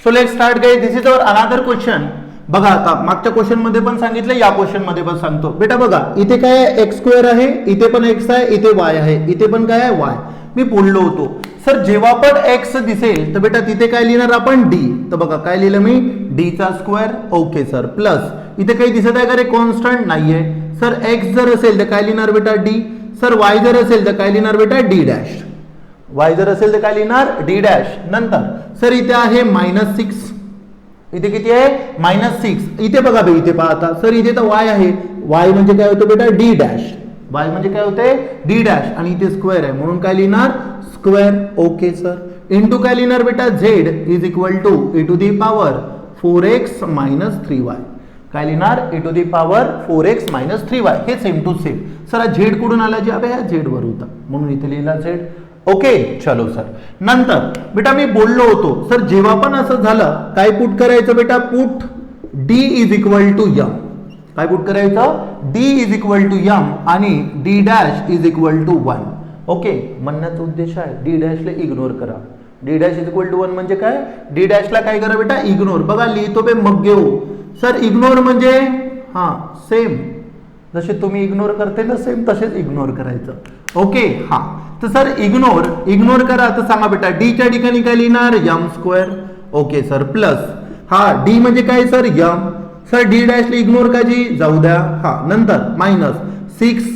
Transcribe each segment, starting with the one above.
So let start guys. This is our another question. बघा आता मागच्या क्वेश्चन मध्ये पण सांगितलं, या क्वेश्चन मध्ये पण सांगतो. बेटा बघा इथे काय आहे, एक्स स्क्वेअर आहे, इथे पण एक्स आहे, इथे वाय आहे, इथे पण काय आहे वाय. मी बोललो होतो सर जेव्हा पण एक्स दिसेल तर बेटा तिथे काय लिहिणार आपण डी. तर बघा काय लिहिलं मी, डी चा स्क्वेअर. Okay sir. प्लस इथे काही दिसत आहे का रे कॉन्स्टंट, नाहीये सर. एक्स जर असेल तर काय लिहिणार बेटा डी. सर वाय जर असेल तर काय लिहिणार बेटा डी डॅश. वाय जर असेल तर काय लिहिणार डी डॅश. नंतर सर इथे आहे -6, इथे किती आहे -6. इथे बघा बे, इथे पहा आता सर इथे तर वाय आहे, वाय म्हणजे काय होतं बेटा डी डॅश. वाय म्हणजे काय होते डी डॅश, आणि इथे स्क्वेअर आहे म्हणून काय लिहिणार स्क्वेअर. Okay sir. इंटू काय लिहिणार बेटा Z is equal to e to the power 4x - 3y. काय लिहिणार e to the power 4x - 3y. हे सेम टू सेम. सर हा झेड कुठून आला, जे अबे झेड वर होता म्हणून इथे लिहिला झेड. ओके चलो सर. नंतर बेटा मी बोललो होतो सर जेव्हा पण असं झालं काय पुट करायचं बेटा, put d is equal to m. काय पुट करायचं, d is equal to m आणि d dash is equal to 1. Okay म्हणण्याचा उद्देश आहे d डॅशला इग्नोर करा. d dash is equal to 1 म्हणजे काय, d डॅशला काय करा बेटा इग्नोर. बघा लिहितो बे मग घेऊ सर. इग्नोर म्हणजे हा सेम जसे तुम्ही इग्नोर करते ना सेम तसेच इग्नोर करायचं. ओके हा. तर सर इग्नोर करा. तर सांगा बेटा डी च्या ठिकाणी काय लिहिणार m square. Okay sir. Plus हा डी म्हणजे काय सर m. सर डी डॅशला इग्नोर का जी जाऊ द्या. हा. नंतर -6.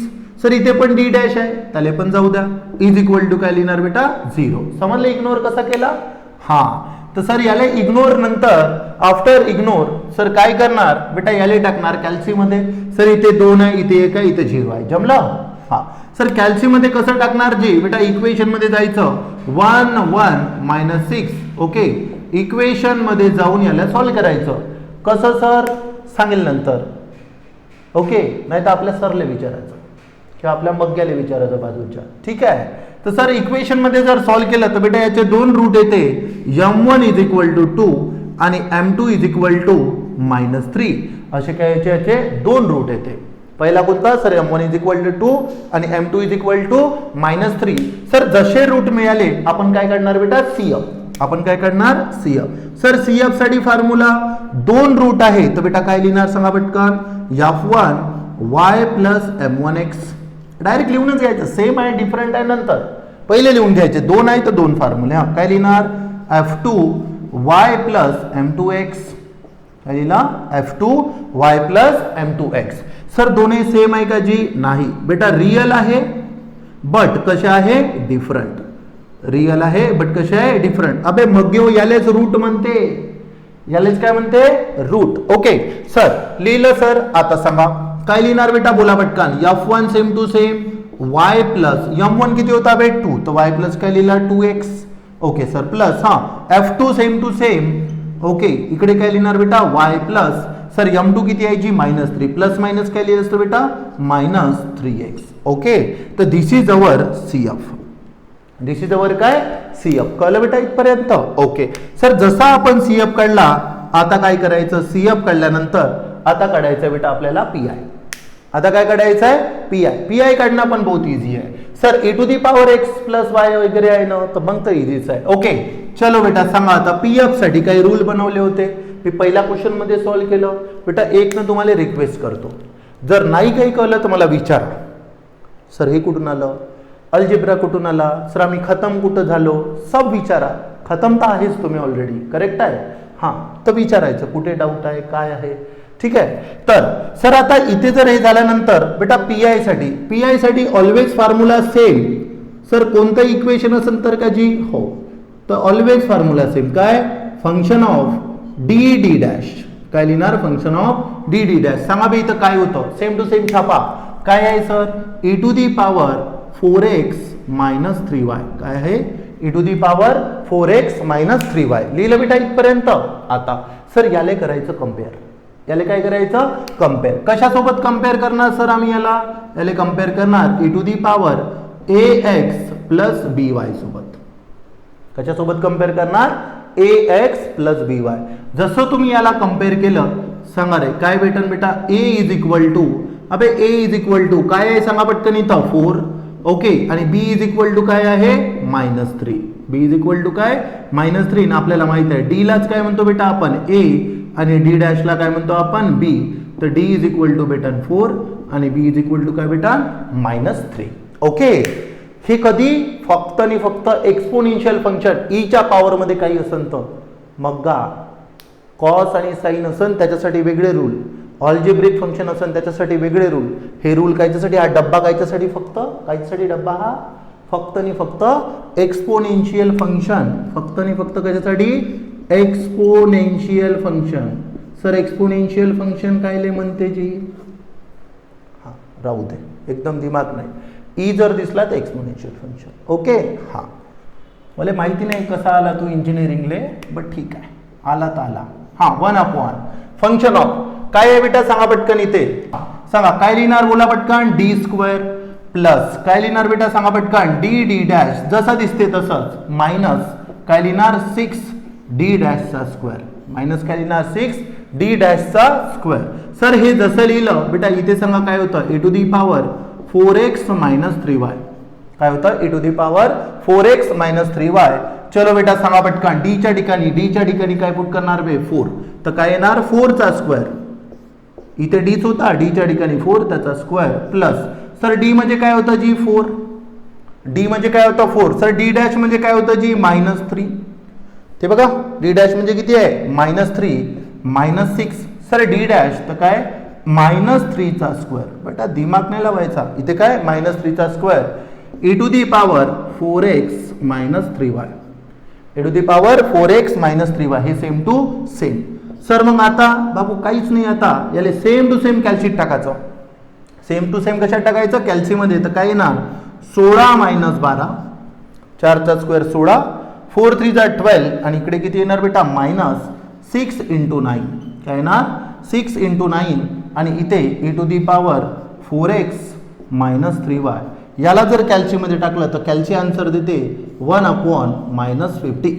सर इथे पण डी डॅश आहे त्याला पण जाऊ द्या. इज इक्वल टू काय लिहिणार बेटा 0. समजलं इग्नोर कसा केला. हा. तर सर याला इग्नोर नंतर आफ्टर इग्नोर सर काय करणार बेटा याला टाकणार कॅल्सी मध्ये. सर इथे 2 आहे, इथे 1 आहे, इथे 0 आहे. जमलं. हा. सर कॅल्सी मध्ये कसं टाकणार जे बेटा इक्वेशन मध्ये जायचं 1 1 -6. ओके इक्वेशन मध्ये जाऊन याला सॉल्व्ह करायचं. कसं सर सांगेल नंतर. ओके नाही तर आपल्या सरला विचारायचं किंवा आपल्या मग्ग्याला विचारायचं बाजूच्या. ठीक आहे. तर सर इक्वेशन मध्ये जर सॉल्व्ह केलं तर बेटा याचे 2 रूट येते. m1 इज इक्वल टू 2 आणि m2 इज इक्वल टू -3. असे काय याचे 2 रूट येते. पहिला कोणता sir m1 is equal to 2 आणि m2 is equal to -3. Sir जसे रूट मिळाले आपण काय करणार बेटा CF. आपण काय करणार CF. सर CF साठी फॉर्म्युला 2 रूट आहे तर बेटा काय लिहिणार सांगा पटकन, f1 y plus m1x. Direct लिहूनच घ्यायचं. सेम आहे डिफरंट आहे नंतर पहिले लिहून घ्यायचे. 2 आहे तर 2 फॉर्म्युले. हा काय लिहिणार f2 y प्लस m2x. काय लिहिला f2 y plus m2x. Sir दोन्ही सेम आहे का जी, नाही बेटा रियल आहे बट कशा आहे डिफरंट. रियल आहे बट कशा आहे डिफरंट. अबे मग घेऊ यालेच रूट म्हणते, यालेच काय म्हणते रूट. ओके सर लिहिलं. सर आता सांगा काय लिहिणार बेटा बोला पटकन. f1 same to same y plus m1 किती होता बे 2 तर y प्लस काय लिहिला 2x. Okay sir. प्लस हा f2 same to same. Okay इकडे काय लिहिणार बेटा y प्लस सर m2 किती आहे जी -3 प्लस मायनस काय लिहिलं असतं बेटा -3x. ओके तर this is our CF. This is our काय CF. कळलं बेटा इथपर्यंत. ओके सर जसा आपण CF काढला आता काय करायचं, CF काढल्यानंतर आता काढायचं बेटा आपल्याला PI. आता काय काढायचं आहे PI काढणं पण बहुत इझी आहे. Sir e to the power x plus y वगैरे आहे ना तर मग तर इझीच आहे. ओके चलो बेटा सांगा आता PF साठी काही रूल बनवले होते. मी पहिल्या क्वेश्चन मध्ये सॉल्व्ह केलं बेटा. एक ना तुम्हाला रिक्वेस्ट करतो जर नाही काही कळलं तर मला विचारा. सर हे कुठून आलं, अल्जेब्रा कुठून आला, सर आम्ही खतम कुठं झालो, सब विचारा. खतम तर आहेच तुम्ही ऑलरेडी, करेक्ट आहे. हां तर विचारायचं कुठे डाऊट आहे काय आहे. ठीक आहे. तर सर आता इथे जर हे झाल्यानंतर बेटा PI साठी ऑलवेज फॉर्म्युला सेम. सर कोणतं इक्वेशन असेल तर का जी हो तर ऑलवेज फॉर्म्युला सेम. काय फंक्शन ऑफ डी डॅश. काय लिहिणार फंक्शन ऑफ डी डॅश. सांगा बे इथं काय होतं, सेम टू सेम छापा. काय आहे sir e to the power 4x - 3y. काय आहे e to the power 4x - 3y. लिहिलं बेटा इथपर्यंत. आता सर याले करायचं कम्पेअर. याले काय करायचं कम्पेअर. कशासोबत कम्पेअर करणार सर आम्ही याले कम्पेअर करणार e to the power ax plus by सोबत. कशासोबत कम्पेअर करणार ax प्लस by. जसं तुम्ही याला कम्पेअर केलं सांगा रे काय भेटन बेटा a इज इक्वल टू. अबे a इज इक्वल टू काय आहे सांगा पटकन इथं 4. ओके आणि b इज इक्वल टू काय आहे -3. बी इज इक्वल टू काय -3 आपल्याला माहित आहे डी लाच काय म्हणतो बेटा आपण ए आणि डी डॅशला काय म्हणतो आपण बी. तर डी इज इक्वल टू बेटा 4 आणि बी इज इक्वल टू काय बेटा -3. ओके. हे कधी फक्त आणि फक्त एक्सपोनेन्शियल फंक्शन ईच्या पॉवरमध्ये काही असेल तर मग कॉस आणि साइन असेल त्याच्यासाठी वेगळे रूल, ऑल्जेब्रिक फंक्शन असेल त्याच्यासाठी वेगळे रूल. हे रूल कायच्यासाठी हा डब्बा कायच्यासाठी फक्त कायच्यासाठी डब्बा हा फक्त आणि फक्त एक्सपोनेन्शियल फंक्शन फक्त आणि फक्त कशासाठी exponential function. Sir exponential function कायले म्हणते जी हा राहू दे एकदम दिमाग नाही. ई जर दिसला तर एक्सपोनेन्शियल फंक्शन. ओके. हा मला माहिती नाही कसा आला तू इंजिनिअरिंगले बट ठीक आहे आला तर आला. हा 1/, फंक्शन ऑफ काय आहे बेटा सांगा पटकन इथे सांगा काय लिहिणार बोला पटकन d² प्लस काय लिहिणार बेटा सांगा पटकन डी डॅश जसा दिसते तसंच मायनस काय लिहिणार 6d डॅशचा स्क्वेअर मायनस काय लिहिणार 6d डॅशचा स्क्वेअर. सर हे जसं लिहिलं बेटा इथे सांगा काय होतं e⁴x - 3y काय होतं e⁴x - 3y. चलो बेटा सांगा पटकन डी च्या ठिकाणी काय पुट करणार बे 4 तर काय येणार 4 चा स्क्वेअर. इथे डीच होता डी च्या ठिकाणी 4 त्याचा स्क्वेअर प्लस सर डी म्हणजे काय होतं जी 4 डी म्हणजे काय होतं 4. सर डी डॅश म्हणजे काय होतं जी -3 ते बघा डी डॅश म्हणजे किती आहे -3 -6. सर डी डॅश तर काय -3 चा स्क्वेअर बेटा दिमाग नाही लावायचा इथे काय -3 चा square e⁴x - 3y e⁴x - 3y हे सेम टू सेम. सर मग आता बाबू काहीच नाही आता याले सेम टू सेम कॅल्सीत टाकायचं. सेम टू सेम कशात टाकायचं कॅल्सीमध्ये तर काय येणार 16 - 12 4 चा स्क्वेअर 16 4 3 जा 12 आणि इकडे किती येणार बेटा -6 × 9 काय येणार 6 × 9 आणि इथे e⁴x - 3y याला जर कॅल्सीमध्ये टाकलं तर कॅल्सी आन्सर देते 1/-50.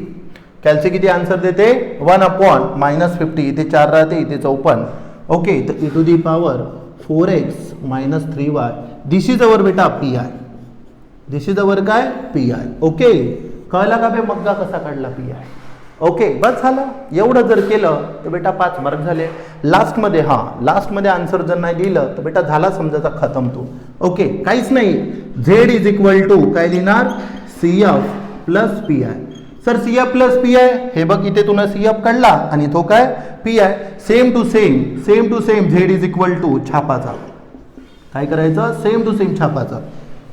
कॅल्सी किती आन्सर देते 1/-50. इथे 4 राहते इथे 54. ओके तर e⁴x - 3y this is our बेटा P I. This is our काय पी आय. ओके कळला का बे मग्गा कसा काढला पी आय. ओके बस झालं. एवढं जर केलं तर बेटा 5 मार्क झाले. लास्टमध्ये आन्सर जर नाही दिलं तर बेटा झाला समजायचा खतम तू. ओके काहीच नाही झेड इज इक्वल टू काय लिहिणार CF plus P I. Sir CF plus P I हे बघ इथे तुला CF काढला आणि तो काय पी आय same to same Z is equal to छापाचा काय करायचं सेम टू सेम छापाचा.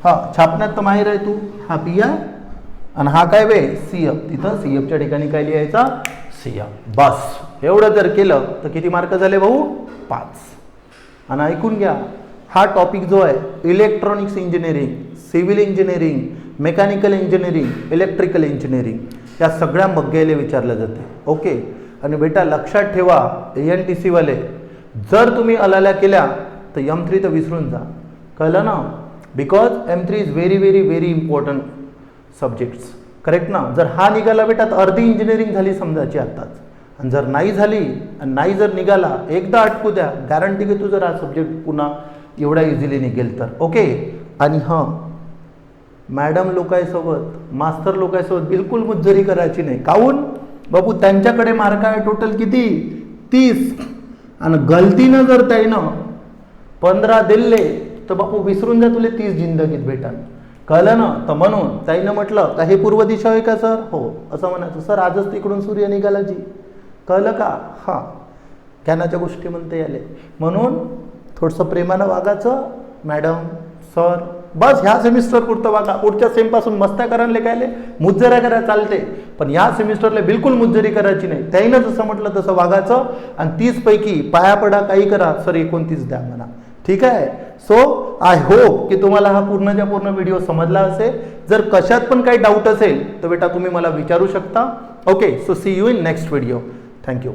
हा छापण्यात तर माहीर आहे तू. हा पी आय आणि हा काय वे CF तिथं CFच्या ठिकाणी काय लिहायचा CF. बस एवढं जर केलं तर किती मार्क झाले भाऊ 5. आणि ऐकून घ्या हा टॉपिक जो आहे electronics engineering civil engineering mechanical engineering electrical engineering या सगळ्या मग्ग्याला विचारलं जाते. ओके आणि बेटा लक्षात ठेवा ANTC वाले जर तुम्ही अलाल्या केल्या तर M3 तर विसरून जा. कळलं ना because M3 is very important subjects. Correct ना. जर हा निघाला बेटा तर अर्धी इंजिनिअरिंग झाली समजायची आत्ताच. आणि जर नाही झाली आणि नाही जर निघाला एकदा अटकू द्या गॅरंटी की तू जर हा सब्जेक्ट पुन्हा एवढा इझिली निघेल तर. ओके आणि हां मॅडम लोकांसोबत मास्तर लोकांसोबत बिलकुल मुज्जरी करायची नाही. काहून बाबू त्यांच्याकडे मार्क आहे टोटल किती 30 आणि गलतीनं जर त्यानं 15 दिले तर बापू विसरून जा तुले 30 जिंदगीत बेटा. कळलं ना. तर म्हणून त्यानं म्हटलं का हे पूर्व दिशा आहे का सर. हो असं म्हणायचं सर आजच तिकडून सूर्य निघाला जी. कळलं का. हां ज्ञानाच्या गोष्टी म्हणते याले. म्हणून थोडंसं प्रेमानं वागायचं मॅडम सर. बस ह्या सेमिस्टर पुरतं वागा. पुढच्या सेमपासून मस्त्या करायला कायले मुज्जऱ्या करायला चालते पण या सेमिस्टरला बिलकुल मुज्जरी करायची नाही. त्याईनं जसं म्हटलं तसं वागायचं आणि 30 पैकी पाया पडा काही करा सर 29 द्या म्हणा. ठीक आहे. सो आय होप की तुम्हाला हा पूर्णच्या पूर्ण व्हिडिओ समजला असेल. जर कशात पण काही डाऊट असेल तर बेटा तुम्ही मला विचारू शकता. Okay so see you in next video. Thank you.